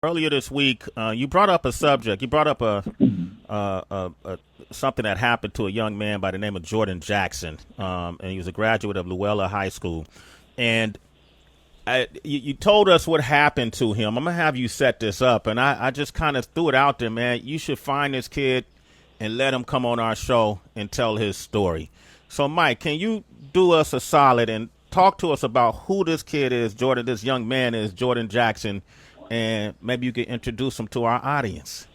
Earlier this week, you brought up a subject. You brought up a something that happened to a young man by the name of Jordan Jackson, and he was a graduate of Luella High School. And you told us what happened to him. I'm gonna have you set this up, and I just kind of threw it out there, man. You should find this kid and let him come on our show and tell his story. So, Mike, can you do us a solid and talk to us about who this kid is, Jordan? This young man is Jordan Jackson, and maybe you could introduce him to our audience.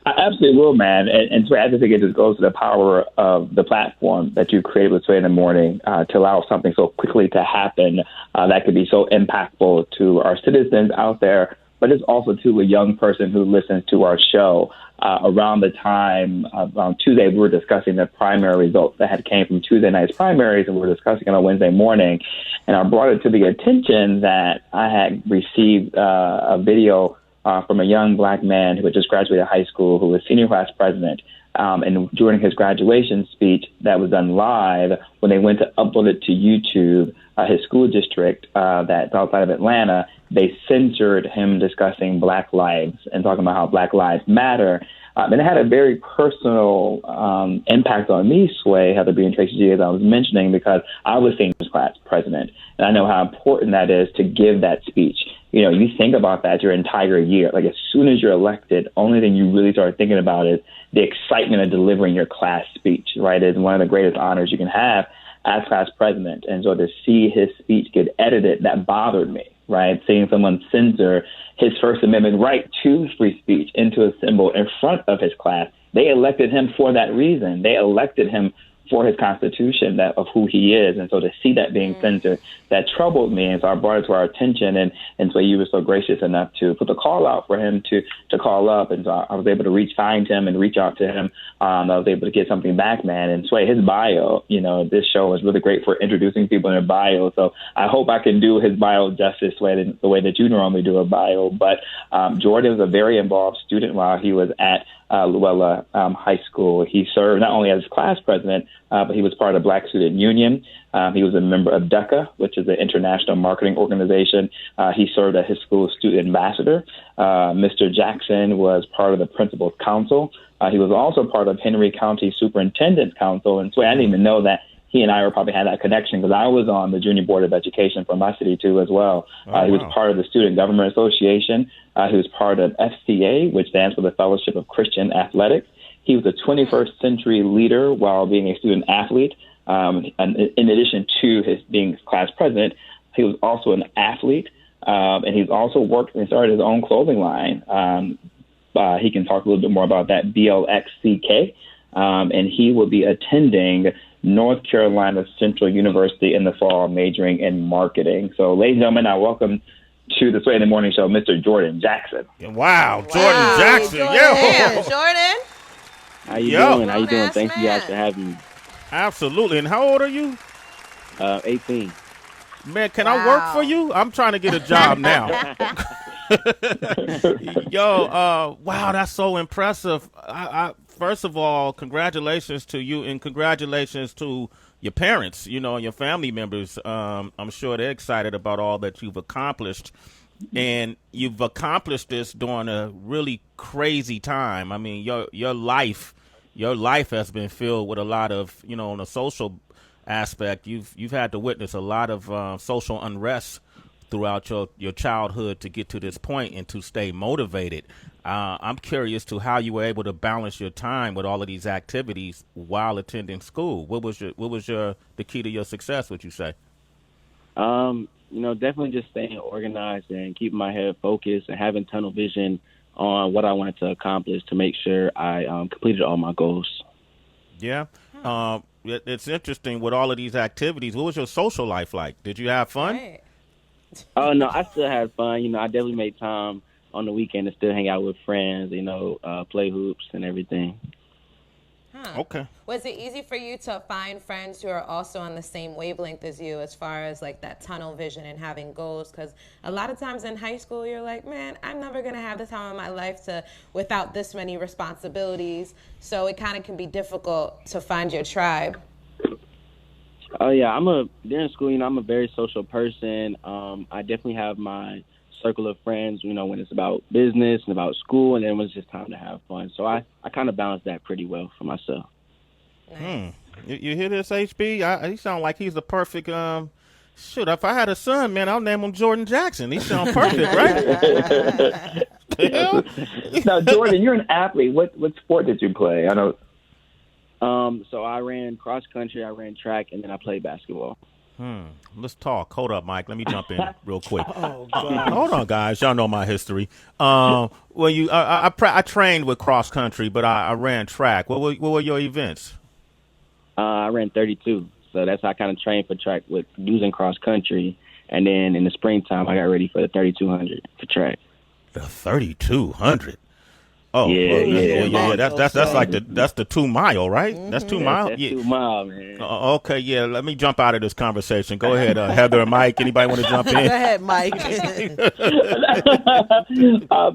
I absolutely will, man. And so I just think it just goes to the power of the platform that you created with Sway in the Morning to allow something so quickly to happen that could be so impactful to our citizens out there, but it's also to a young person who listens to our show. Around the time on Tuesday, we were discussing the primary results that had came from Tuesday night's primaries, and we were discussing it on Wednesday morning. And I brought it to the attention that I had received a video from a young black man who had just graduated high school, who was senior class president. And during his graduation speech that was done live, when they went to upload it to YouTube, his school district that's outside of Atlanta, they censored him discussing Black lives and talking about how Black lives matter. And it had a very personal impact on me, Sway, Heather B. and Tracy G, as I was mentioning, because I was senior class president, and I know how important that is to give that speech. You know, you think about that your entire year. Like, as soon as you're elected, only thing you really start thinking about is the excitement of delivering your class speech, right? It's one of the greatest honors you can have as class president. And so to see his speech get edited, that bothered me, right? Seeing someone censor his First Amendment right to free speech into a symbol in front of his class. They elected him for that reason. They elected him for his constitution, that of who he is. And so to see that being censored, that troubled me. And so I brought it to our attention. And so you were so gracious enough to put the call out for him to call up. And so I was able to find him and reach out to him. I was able to get something back, man. And Sway, his bio, you know, this show is really great for introducing people in their bio. So I hope I can do his bio justice, Sway, the way that you normally do a bio. But Jordan was a very involved student while he was at Luella High School. He served not only as class president, but he was part of Black Student Union. He was a member of DECA, which is an international marketing organization. He served as his school's student ambassador. Mr. Jackson was part of the Principal's Council. He was also part of Henry County Superintendent's Council. And so I didn't even know that he and I probably had that connection because I was on the Junior Board of Education for my city, too, as well. He was part of the Student Government Association. He was part of FCA, which stands for the Fellowship of Christian Athletics. He was a 21st century leader while being a student athlete. And in addition to his being class president, he was also an athlete. And he's also worked and started his own clothing line. He can talk a little bit more about that, BLXCK. And he will be attending North Carolina Central University in the fall, majoring in marketing. So, ladies and gentlemen, I welcome to the Sway in the Morning Show, Mr. Jordan Jackson. Wow, Jordan Jackson. Jordan. Yeah. Jordan. How you doing? How you doing? Thank you guys for having me. Absolutely. And how old are you? 18. Man, can I work for you? I'm trying to get a job now. Wow, that's so impressive. First of all, congratulations to you and congratulations to your parents, you know, and your family members. I'm sure they're excited about all that you've accomplished. And you've accomplished this during a really crazy time. I mean, your life has been filled with a lot of, you know, on a social aspect. You've had to witness a lot of social unrest throughout your childhood to get to this point and to stay motivated. I'm curious to how you were able to balance your time with all of these activities while attending school. What was the key to your success, would you say? You know, definitely just staying organized and keeping my head focused and having tunnel vision on what I wanted to accomplish to make sure I completed all my goals. Yeah. It's interesting with all of these activities. What was your social life like? Did you have fun? Right. Oh, no, I still had fun. You know, I definitely made time on the weekend to still hang out with friends, you know, play hoops and everything. Huh. Okay. Was it easy for you to find friends who are also on the same wavelength as you as far as like that tunnel vision and having goals? Because a lot of times in high school, you're like, man, I'm never going to have the time of my life without this many responsibilities. So it kind of can be difficult to find your tribe. Oh, yeah, during school, you know, I'm a very social person. I definitely have my circle of friends, when it's about business and about school, and then when it's just time to have fun. So I kind of balance that pretty well for myself. Nice. You hear this, HB? He sound like he's the perfect. Shoot, if I had a son, man, I'll name him Jordan Jackson. He sound perfect, right? Now, Jordan, you're an athlete. What sport did you play? I know. So I ran cross country, I ran track, and then I played basketball. Let's talk. Hold up, Mike. Let me jump in real quick. Oh, God. Hold on, guys. Y'all know my history. I trained with cross country, but I ran track. What were your events? I ran 32, so that's how I kind of trained for track with using cross country, and then in the springtime I got ready for the 3200 for track. The 3200. Oh, Yeah. That's like that's the 2 mile, right? That's 2 mile. That's Yeah. 2 mile, man. Okay, yeah. Let me jump out of this conversation. Go ahead, Heather and Mike. Anybody want to jump Go in? ahead, Mike.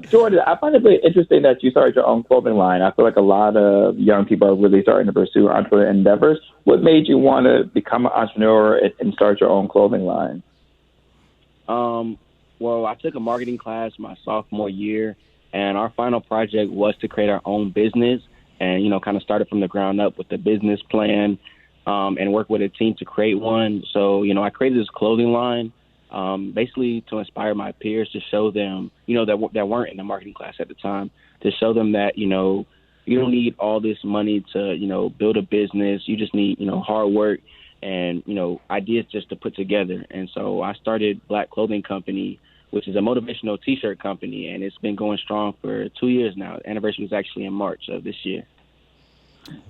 Jordan, I find it really interesting that you started your own clothing line. I feel like a lot of young people are really starting to pursue entrepreneurial endeavors. What made you want to become an entrepreneur and start your own clothing line? Well, I took a marketing class my sophomore year, and our final project was to create our own business and, kind of start it from the ground up with the business plan and work with a team to create one. So, I created this clothing line basically to inspire my peers, to show them, that weren't in the marketing class at the time, to show them that, you don't need all this money to, build a business. You just need, hard work and, ideas just to put together. And so I started Black Clothing Company, which is a motivational T-shirt company, and it's been going strong for 2 years now. The anniversary was actually in March of this year.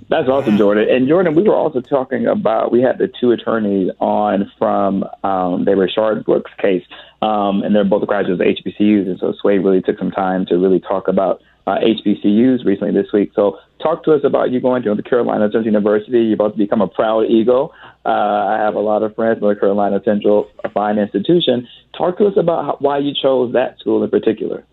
That's awesome, Jordan. And Jordan, we were also talking about, we had the 2 attorneys on from the Rayshard Brooks case, and they're both graduates of HBCUs, and so Sway really took some time to really talk about HBCUs recently this week. So talk to us about you going to North Carolina Central University. You're about to become a proud Eagle. I have a lot of friends, North Carolina Central, a fine institution. Talk to us about why you chose that school in particular.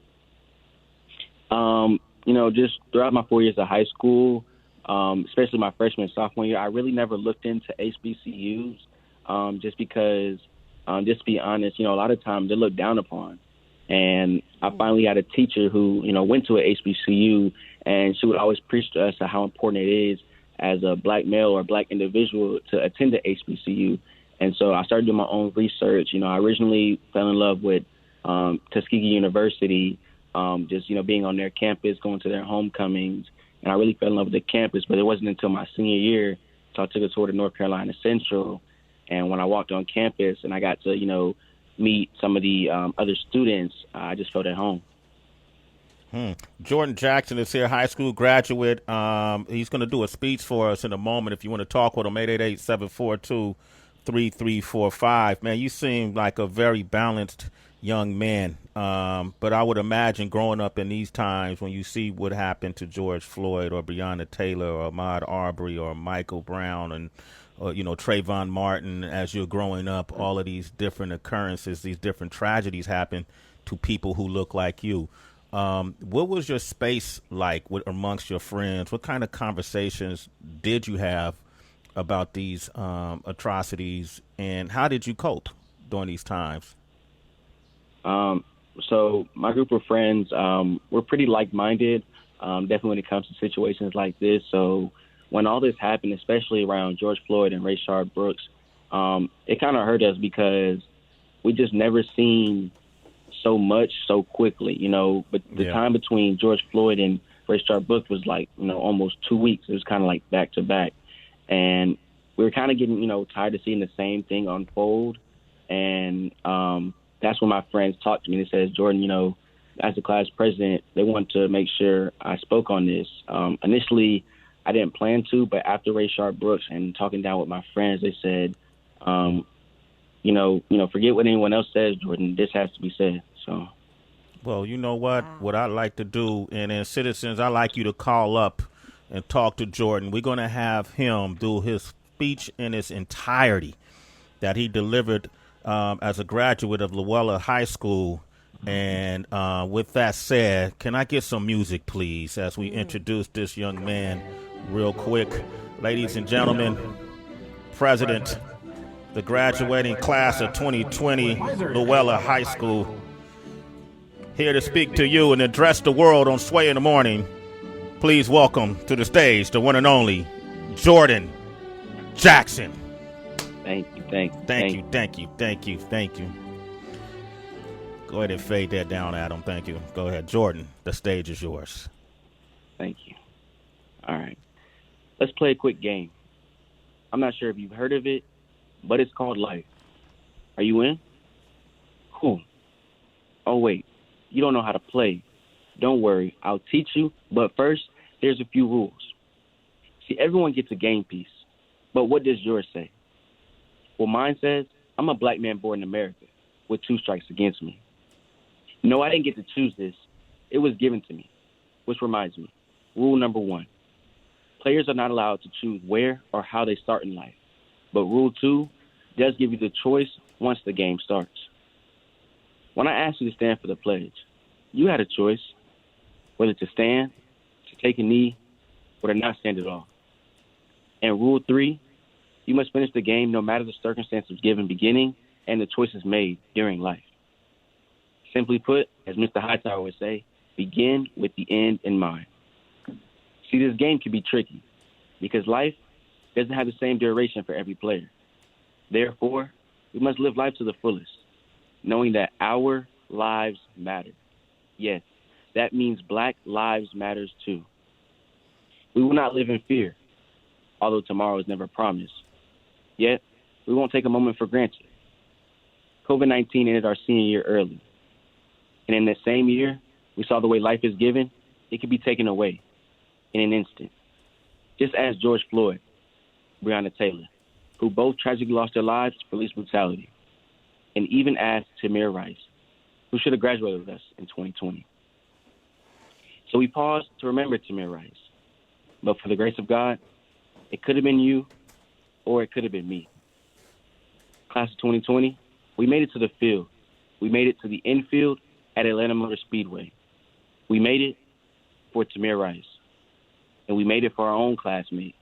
Just throughout my 4 years of high school, especially my freshman and sophomore year, I really never looked into HBCUs just because, just to be honest, a lot of times they're looked down upon. And I finally had a teacher who, went to an HBCU, and she would always preach to us how important it is as a Black male or Black individual to attend the HBCU. And so I started doing my own research. I originally fell in love with Tuskegee University, just, being on their campus, going to their homecomings. And I really fell in love with the campus, but it wasn't until my senior year. So I took a tour to North Carolina Central. And when I walked on campus and I got to, meet some of the other students, I just felt at home. Jordan Jackson is here, high school graduate. He's going to do a speech for us in a moment. If you want to talk with him, 888-742-3345. Man, you seem like a very balanced young man. But I would imagine growing up in these times when you see what happened to George Floyd or Breonna Taylor or Ahmaud Arbery or Michael Brown and Trayvon Martin, as you're growing up, all of these different occurrences, these different tragedies happen to people who look like you. What was your space like amongst your friends? What kind of conversations did you have about these atrocities, and how did you cope during these times? So my group of friends, we're pretty like-minded, definitely when it comes to situations like this. So when all this happened, especially around George Floyd and Rayshard Brooks, it kind of hurt us because we just never seen so much so quickly, but the time between George Floyd and Rayshard Brooks was like, almost 2 weeks. It was kind of like back to back. And we were kind of getting, tired of seeing the same thing unfold. And that's when my friends talked to me. They said, Jordan, as the class president, they wanted to make sure I spoke on this. Initially, I didn't plan to, but after Rayshard Brooks and talking down with my friends, they said, forget what anyone else says, Jordan. This has to be said. So, well, you know what? Wow. What I like to do, and then citizens, I like you to call up and talk to Jordan. We're going to have him do his speech in its entirety that he delivered as a graduate of Luella High School. And with that said, can I get some music, please, as we introduce this young man real quick? Ladies and gentlemen, President, the graduating class of 2020, Luella High School, here to speak to you and address the world on Sway in the Morning. Please welcome to the stage the one and only Jordan Jackson. Thank you. Go ahead and fade that down, Adam. Thank you. Go ahead, Jordan. The stage is yours. Thank you. All right. Let's play a quick game. I'm not sure if you've heard of it, but it's called life. Are you in? Cool. Oh, wait. You don't know how to play. Don't worry. I'll teach you. But first, there's a few rules. See, everyone gets a game piece. But what does yours say? Well, mine says, I'm a black man born in America with 2 strikes against me. No, I didn't get to choose this. It was given to me. Which reminds me, rule number 1. Players are not allowed to choose where or how they start in life. But rule 2 does give you the choice once the game starts. When I asked you to stand for the pledge, you had a choice, whether to stand, to take a knee, or to not stand at all. And rule 3, you must finish the game no matter the circumstances given beginning and the choices made during life. Simply put, as Mr. Hightower would say, begin with the end in mind. See, this game can be tricky because life doesn't have the same duration for every player. Therefore, we must live life to the fullest, knowing that our lives matter. Yes, that means Black lives matters too. We will not live in fear, although tomorrow is never promised. Yet, we won't take a moment for granted. COVID-19 ended our senior year early. And in that same year, we saw the way life is given, it can be taken away in an instant. Just ask George Floyd, Breonna Taylor, who both tragically lost their lives to police brutality. And even ask Tamir Rice, who should have graduated with us in 2020. So we paused to remember Tamir Rice. But for the grace of God, it could have been you or it could have been me. Class of 2020, we made it to the field. We made it to the infield at Atlanta Motor Speedway. We made it for Tamir Rice. And we made it for our own classmate,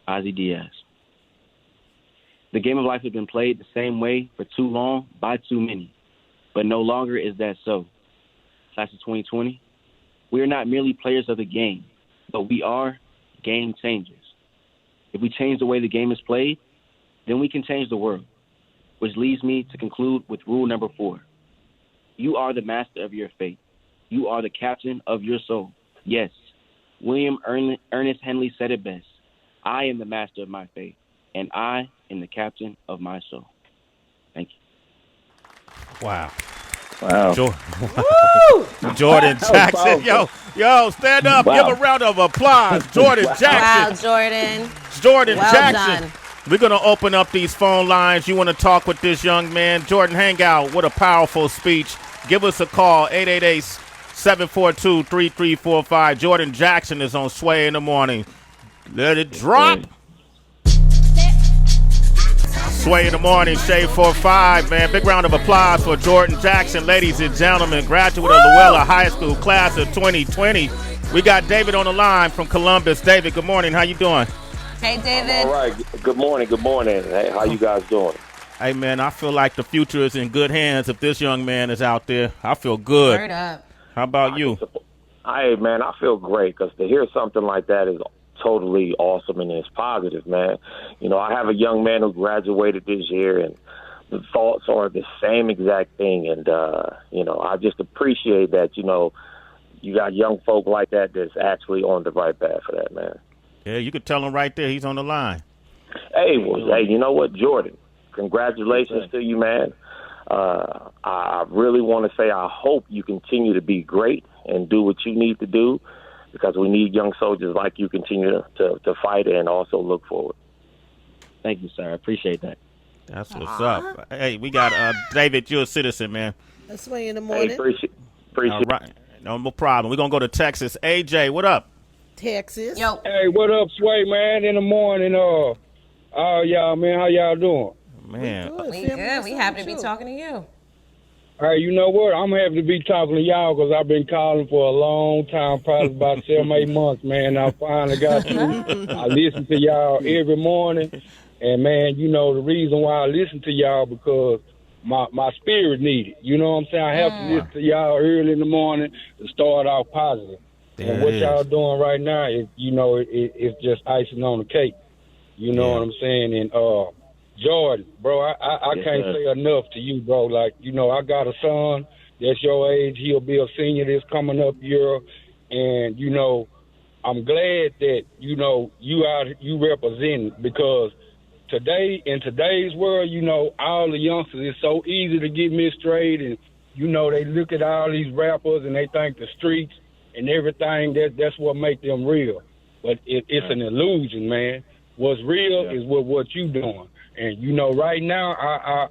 Ozzie Diaz. The game of life has been played the same way for too long by too many, but no longer is that so. Class of 2020, we are not merely players of the game, but we are game changers. If we change the way the game is played, then we can change the world, which leads me to conclude with rule number 4. You are the master of your fate. You are the captain of your soul. Yes, William Ernest Henley said it best. I am the master of my fate, and I am the captain of my soul. Thank you. Wow. That Jordan was Jackson. Yo, stand up. Wow. Give a round of applause. Jordan Wow, Jackson. Jordan. Jordan Well Jackson. done. We're going to open up these phone lines. You want to talk with this young man? Jordan, hang out. What a powerful speech. Give us a call, 888-742-3345. Jordan Jackson is on Sway in the Morning. Let it drop. Sway in the Morning, Shade 45, man. Big round of applause for Jordan Jackson, ladies and gentlemen, graduate of Luella High School, class of 2020. We got David on the line from Columbus. David, good morning. How you doing? Hey, David. All right. Good morning. Hey, how you guys doing? Hey, man, I feel like the future is in good hands if this young man is out there. I feel good. Word up. How about you? Hey, man, I feel great because to hear something like that is totally awesome and it's positive, man. You know, I have a young man who graduated this year, and the thoughts are the same exact thing. And, you know, I just appreciate that, you know, you got young folk like that that's actually on the right path for that, man. Yeah, you could tell him right there. He's on the line. Hey, you know what, Jordan? Congratulations to you, man. I really want to say I hope you continue to be great and do what you need to do, because we need young soldiers like you continue to fight and also look forward. Thank you, sir. I appreciate that. That's what's up. Hey, we got David. You're a citizen, man. That's Sway in the Morning. Hey, appreciate All right. No problem. We're going to go to Texas. AJ, what up? Texas. Yo. Hey, what up, Sway, man? In the morning, y'all, man, how y'all doing? Man. We good. We happy to be talking to you. Hey, you know what? I'm happy to be talking to y'all because I've been calling for a long time, probably about 7-8 months, man. I finally got you. I listen to y'all every morning. And, man, you know, the reason why I listen to y'all because my spirit needed. You know what I'm saying? I have to listen to y'all early in the morning to start off positive. There And what it y'all is. doing right now is, it's just icing on the cake. You know what I'm saying? And Jordan, bro, I Yes, can't sir. say enough to you, bro. Like, I got a son that's your age. He'll be a senior this coming up year. And, I'm glad that, you representing, because in today's world, all the youngsters, it's so easy to get mistrayed, and, they look at all these rappers and they think the streets and everything, that's what make them real. But it's an illusion, man. What's real is what you doing. And, right now, I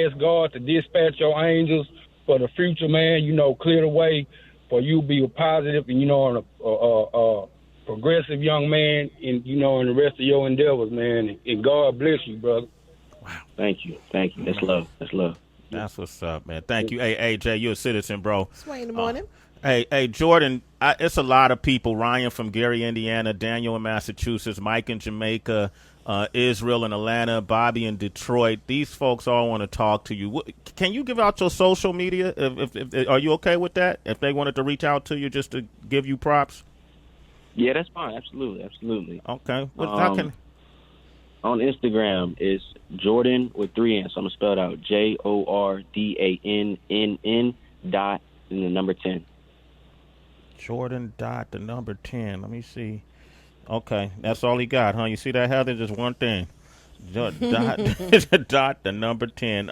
ask God to dispatch your angels for the future, man. Clear the way for you to be a positive and, a progressive young man in the rest of your endeavors, man. And God bless you, brother. Thank you. That's love. That's what's up, man. Thank you. Hey, AJ, you're a citizen, bro. Sway in the morning. Hey, Jordan, it's a lot of people. Ryan from Gary, Indiana, Daniel in Massachusetts, Mike in Jamaica, Israel in Atlanta, Bobby in Detroit. These folks all want to talk to you. Can you give out your social media? If are you okay with that? If they wanted to reach out to you just to give you props? Yeah, that's fine. Absolutely. Okay. How can... On Instagram is Jordan with 3 N's. So I'm going to spell it out. JORDANNN dot and the number 10. Jordan dot the number 10. Let me see. Okay, that's all he got, huh? You see that, Heather? Just one thing. Dot the number 10.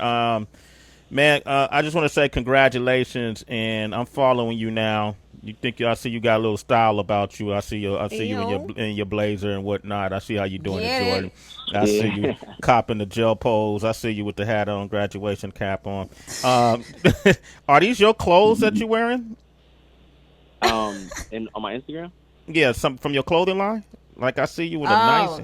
Man, I just want to say congratulations, and I'm following you now. I see you got a little style about you. I see you in your blazer and whatnot. I see how you doing it, Jordan. I see you copping the gel pose. I see you with the hat on, graduation cap on. Are these your clothes that you're wearing? And on my Instagram? Yeah, some from your clothing line. Like I see you with a nice,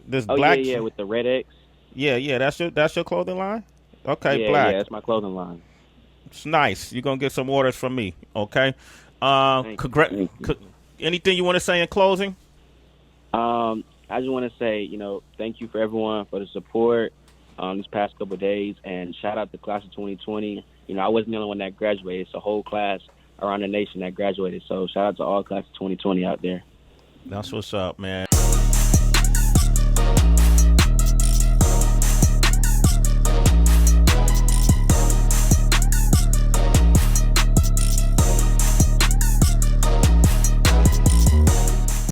this black. Yeah, with the red X. Yeah, that's your clothing line. Okay, Yeah, black. Yeah, that's my clothing line. It's nice. You're gonna get some orders from me. Okay. Anything you want to say in closing? I just want to say, thank you for everyone for the support these past couple of days, and shout out to class of 2020. I wasn't the only one that graduated. It's a whole class around the nation that graduated. So shout out to all class of 2020 out there. That's what's up, man.